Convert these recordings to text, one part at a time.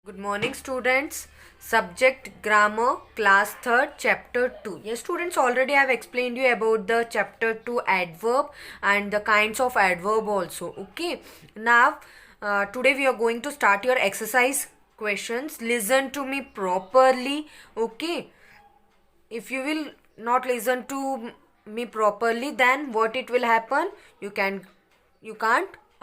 Good morning, students. Subject grammar, class 3rd, chapter 2. Yes, students, already I have explained you about the chapter 2 adverb and the kinds of adverb also. Okay, now today we are going to start your exercise questions. Listen to me properly. Okay, if you will not listen to me properly, then what it will happen, you can't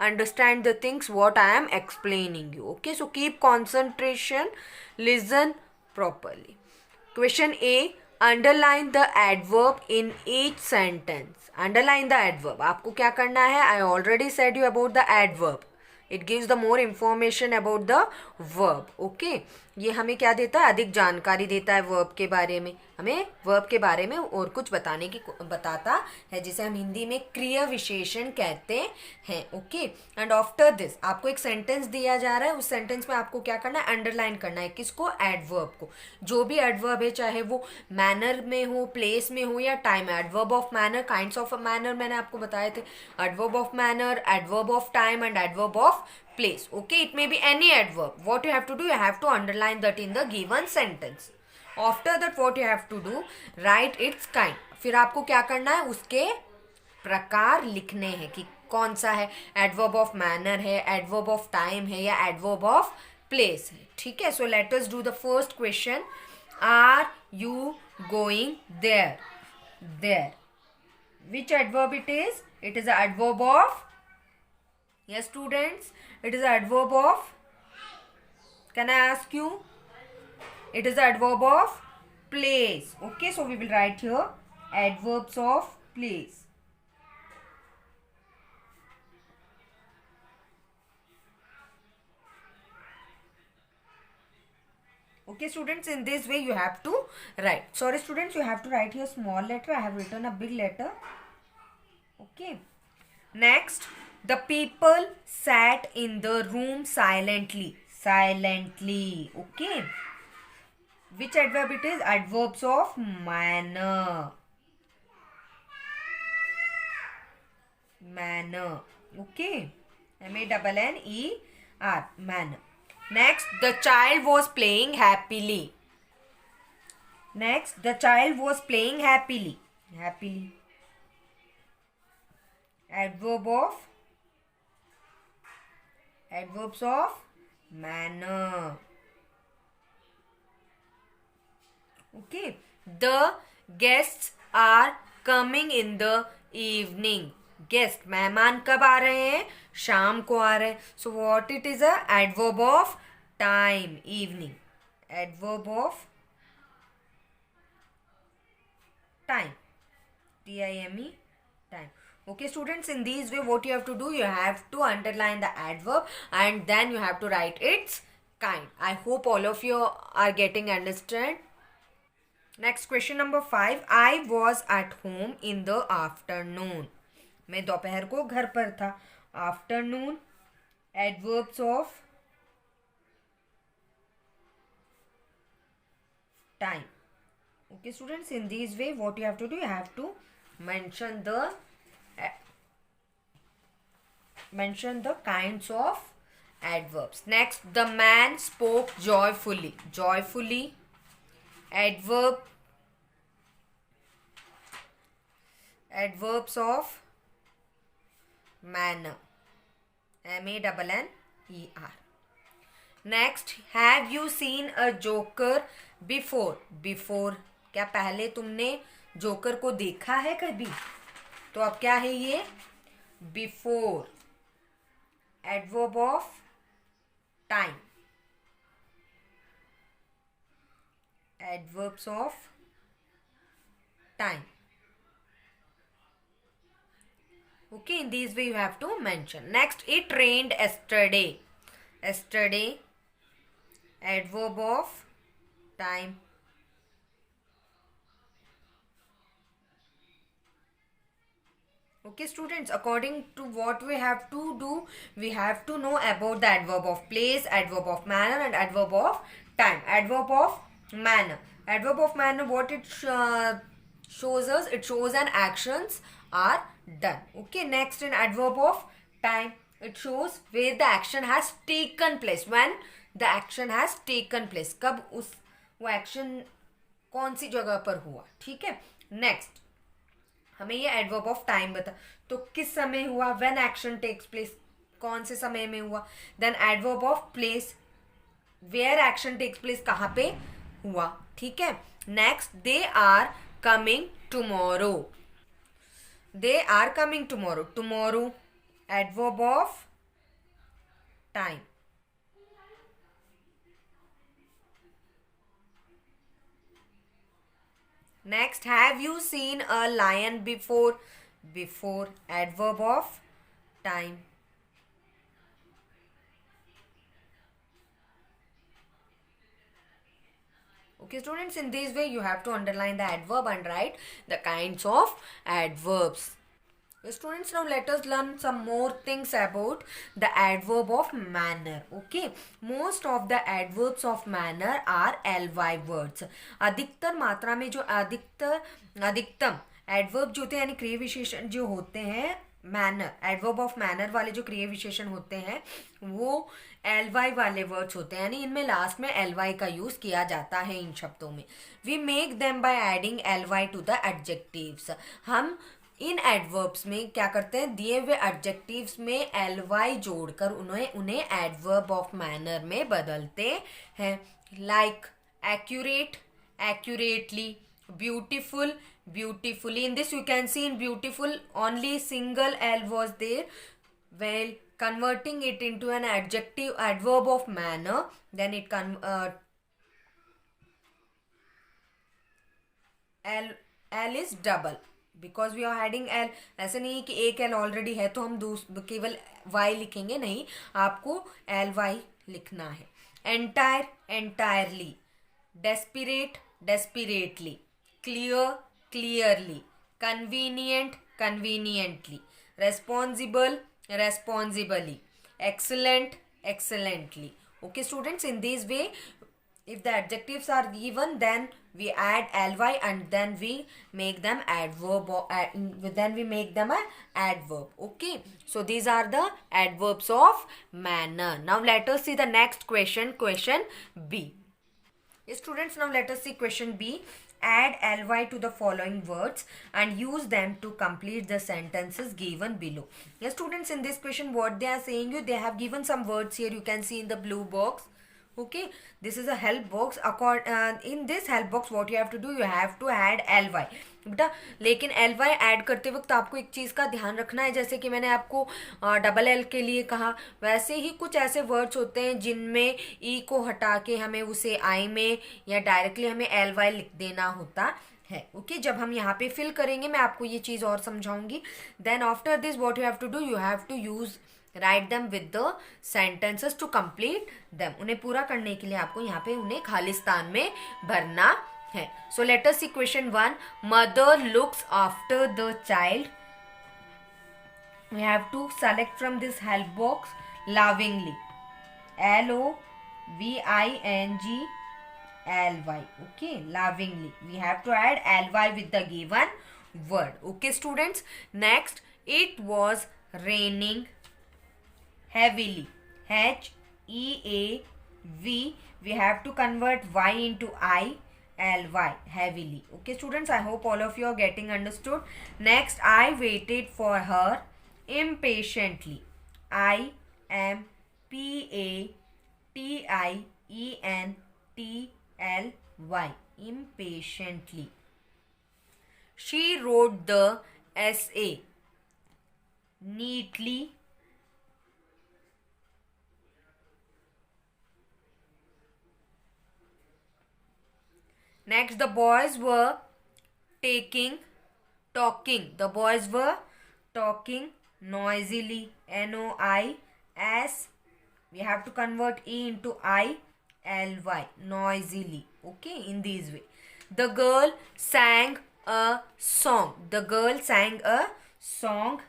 understand the things what I am explaining you. Okay, so keep concentration, listen properly. Question A, underline the adverb in each sentence. Underline the adverb. आपको क्या करना है? I already said you about the adverb. It gives the more information about the verb. Okay, ये हमें क्या देता है? अधिक जानकारी देता है वर्ब के बारे में. हमें वर्ब के बारे में और कुछ बताता है, जिसे हम हिंदी में क्रिया विशेषण कहते हैं. ओके, एंड आफ्टर दिस आपको एक सेंटेंस दिया जा रहा है. उस सेंटेंस में आपको क्या करना है? अंडरलाइन करना है. किसको? एडवर्ब को. जो भी एडवर्ब है, चाहे वो मैनर में हो, प्लेस में हो या time. Adverb of manner, kinds of manner मैंने आपको बताए थे. Adverb of manner, adverb of time and adverb of place. Okay, it may be any adverb. What you have to do, you have to underline that in the given sentence. After that what you have to do, write its kind. फिर आपको क्या करना है? उसके प्रकार लिखने हैं कि कौन सा है. एडवर्ब ऑफ मैनर है, एडवर्ब ऑफ टाइम है या एडवर्ब ऑफ प्लेस है. ठीक है, so let us do the first question. Are you going there? There, which adverb it is? It is an adverb of, yes students, it is adverb of, can I ask you? It is adverb of place. Okay, so we will write here adverbs of place. Okay students, in this way you have to write. Sorry students, you have to write here small letter. I have written a big letter. Okay, next, the people sat in the room silently. Silently. Okay, which adverb it is? Adverbs of manner. Manner. Okay, MANNER, manner. Next, the child was playing happily. Next, the child was playing happily. Happily, adverbs of manner. Okay, the guests are coming in the evening. Guest, मेहमान कब आ रहे हैं? शाम को आ रहे हैं. So what it is? A adverb of time. Evening, adverb of time. TIME, time. Okay students, in these way what you have to do, you have to underline the adverb and then you have to write its kind. I hope all of you are getting understand. Next, question number 5. I was at home in the afternoon. मैं दोपहर को घर पर था. Afternoon, adverbs of time. Okay students, in this way what you have to do, you have to mention the kinds of adverbs. Next, the man spoke joyfully. Joyfully, adverbs of manner. MANNER. Next, have you seen a joker before? Before, क्या पहले तुमने joker को देखा है कभी? तो अब क्या है ये? Before, adverb of time. Adverbs of time. Okay, in this way you have to mention. Next, it rained yesterday. Yesterday, adverb of time. Okay students, according to what we have to do, we have to know about the adverb of place, adverb of manner and adverb of time. Adverb of manner. Adverb of manner, what it shows us? It shows an actions are done. Okay, next, in adverb of time, it shows where the action has taken place, when the action has taken place, कब उस वो action कौन सी जगह पर हुआ, ठीक है। Next हमें ये एडवर्ब ऑफ टाइम बता, तो किस समय हुआ, व्हेन एक्शन टेक्स प्लेस, कौन से समय में हुआ। Then adverb of place, where action takes place, कहाँ पे हुआ, ठीक है। Next they are coming tomorrow, they are coming tomorrow, tomorrow adverb of time. Next, have you seen a lion before? Before adverb of time. Okay, students, in this way you have to underline the adverb and write the kinds of adverbs. Students, now let us learn some more things about the adverb of manner. Okay, most of the adverbs of manner are ly words. अधिकतर मात्रा में जो अधिकतम adverb जो होते हैं यानी क्रिया विशेषण जो होते हैं मैनर, एडवर्ब ऑफ मैनर वाले जो क्रिया विशेषण होते हैं वो ly वाले वर्ड्स होते हैं, यानी इनमें लास्ट में ly का यूज किया जाता है इन शब्दों में। We make them by adding ly to the adjectives, हम इन एडवर्ब्स में क्या करते हैं, दिए हुए एडजेक्टिव्स में ly जोड़कर उन्हें एडवर्ब ऑफ मैनर में बदलते हैं। Like accurate, accurately, beautiful, beautifully. In this you can see in beautiful only single l was there. Well, converting it into an adjective adverb of manner, then it l is double because we are adding l. ऐसे नहीं कि एक l already है तो हम केवल y लिखेंगे, नहीं, आपको ly लिखना है। entire, entirely, desperate, desperately, clear, clearly, convenient, conveniently, responsible, responsibly, excellent, excellently. Okay students, in this way if the adjectives are given then we add ly and then we make them adverb or then we make them a adverb. Okay, so these are the adverbs of manner. Now let us see the next question, question B. Students, now let us see question B. Add ly to the following words and use them to complete the sentences given below. Yes students, in this question what they are saying you, they have given some words here, you can see in the blue box. Okay, this is a help box. In this help box what you have to do, you have to add ly बेटा, लेकिन ly add करते वक्त आपको एक चीज़ का ध्यान रखना है, जैसे कि मैंने आपको डबल एल के लिए कहा, वैसे ही कुछ ऐसे वर्ड्स होते हैं जिनमें ई को हटा के हमें उसे आई में या डायरेक्टली हमें ly लिख देना होता है। ओके, जब हम यहाँ पे फिल करेंगे मैं आपको ये चीज़ और समझाऊंगी। Then after this what you have to do, you have to use write them with the sentences to complete them, उन्हें पूरा करने के लिए आपको यहाँ पे उन्हें खाली स्थान में भरना है। So let us see question 1. Mother looks after the child, we have to select from this help box lovingly, LOVINGLY. Okay, lovingly, we have to add ly with the given word. Okay students, next, it was raining heavily, HEAV, we have to convert y into ly, heavily. Okay students, I hope all of you are getting understood. Next, I waited for her impatiently, IMPATIENTLY, impatiently. She wrote the essay neatly, next, the boys were talking, the boys were talking noisily, NOIS, we have to convert E into ILY, noisily. Okay, in this way. The girl sang a song, the girl sang a song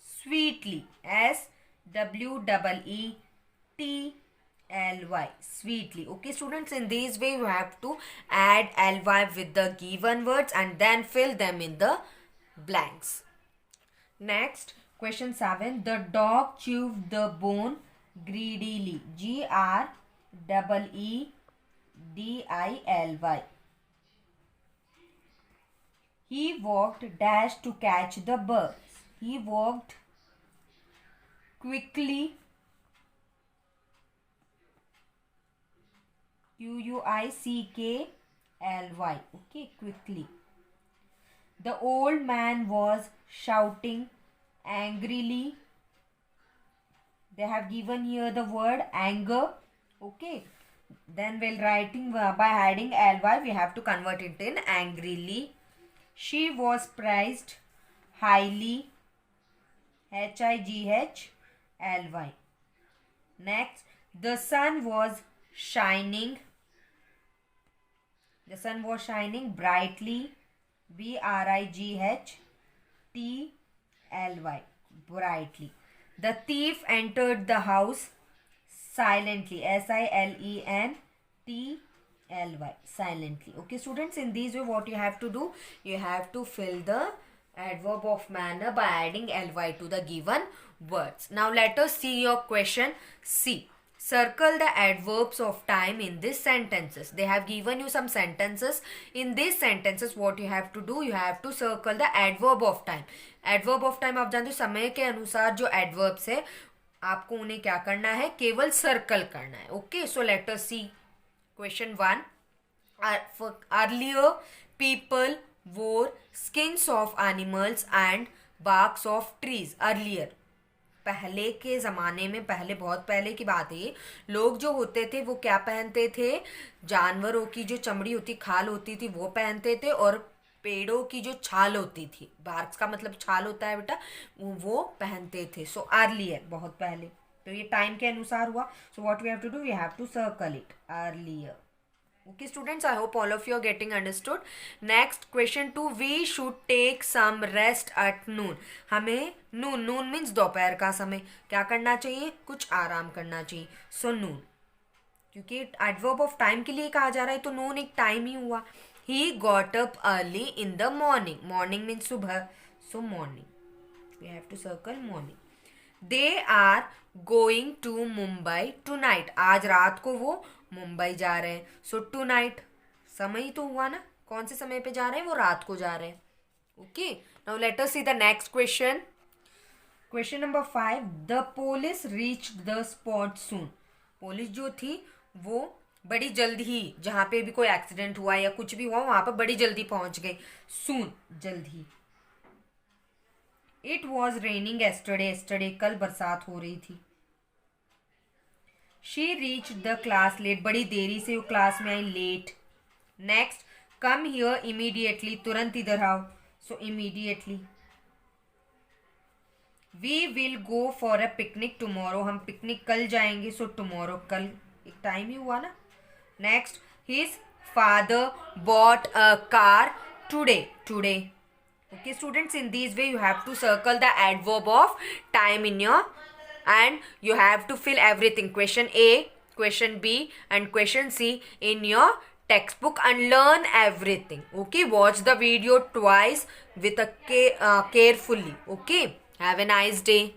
sweetly, SWEETLY, sweetly. Okay students, in this way you have to add ly with the given words and then fill them in the blanks. Next, question 7. The dog chewed the bone greedily, Greedily. He walked dash to catch the birds. He walked quickly, Quickly. Okay, quickly. The old man was shouting angrily. They have given here the word anger. Okay. Then while writing by adding ly, we have to convert it in angrily. She was prized highly, Hightly. Next, the sun was shining. The sun was shining brightly, Brightly. Brightly. The thief entered the house silently, Silently. Silently. Okay, students, in this way what you have to do, you have to fill the adverb of manner by adding ly to the given words. Now let us see your question C. Circle the adverbs of time in these sentences. They have given you some sentences. In these sentences what you have to do, you have to circle the adverb of time. Adverb of time आप जानते हो, समय के अनुसार जो adverbs है आपको उन्हें क्या करना है, केवल सर्कल करना है. Okay, so let us see question 1. Earlier people wore skins of animals and barks of trees. Earlier, पहले के ज़माने में, पहले बहुत पहले की बात है, लोग जो होते थे वो क्या पहनते थे, जानवरों की जो चमड़ी होती, खाल होती थी वो पहनते थे, और पेड़ों की जो छाल होती थी, बार्क्स का मतलब छाल होता है बेटा, वो पहनते थे. सो अर्लियर, बहुत पहले. तो ये टाइम के अनुसार हुआ. So what we have to do, we have to circle it, earlier. Okay students, I hope all of you are getting understood. Next, question 2. We should take some rest at noon. हमें noon means दोपहर का समय, क्या करना चाहिए, कुछ आराम करना चाहिए. So noon, क्योंकि adverb of time के लिए कहा जा रहा है तो noon एक टाइम ही हुआ. He got up early in the morning. Morning means सुबह, so morning. We have to circle morning. They are going to Mumbai tonight. आज रात को वो मुंबई जा रहे हैं. सो टू नाइट समय तो हुआ ना, कौन से समय पे जा रहे हैं, वो रात को जा रहे हैं. Okay, now let us see the next question. Question number 5. The police reached the spot soon. Police जो थी वो बड़ी जल्दी ही, जहाँ पे भी कोई एक्सीडेंट हुआ या कुछ भी हुआ वहां पर बड़ी जल्दी पहुंच गई. सून, जल्दी. It was raining yesterday. Yesterday कल बरसात हो रही थी. She reach the class late. बड़ी देरी से वो क्लास में आई, late. Next, come here immediately. तुरंत इधर आओ, so immediately. We will go for a picnic tomorrow. हम पिकनिक कल जाएंगे, सो टुमारो, कल एक टाइम ही हुआ ना. Next, his father bought a car today. Today. Okay students, in this way you have to circle the adverb of time in your, and you have to fill everything, question A, question B and question C in your textbook, and learn everything. Okay, watch the video twice with a carefully. Okay, have a nice day.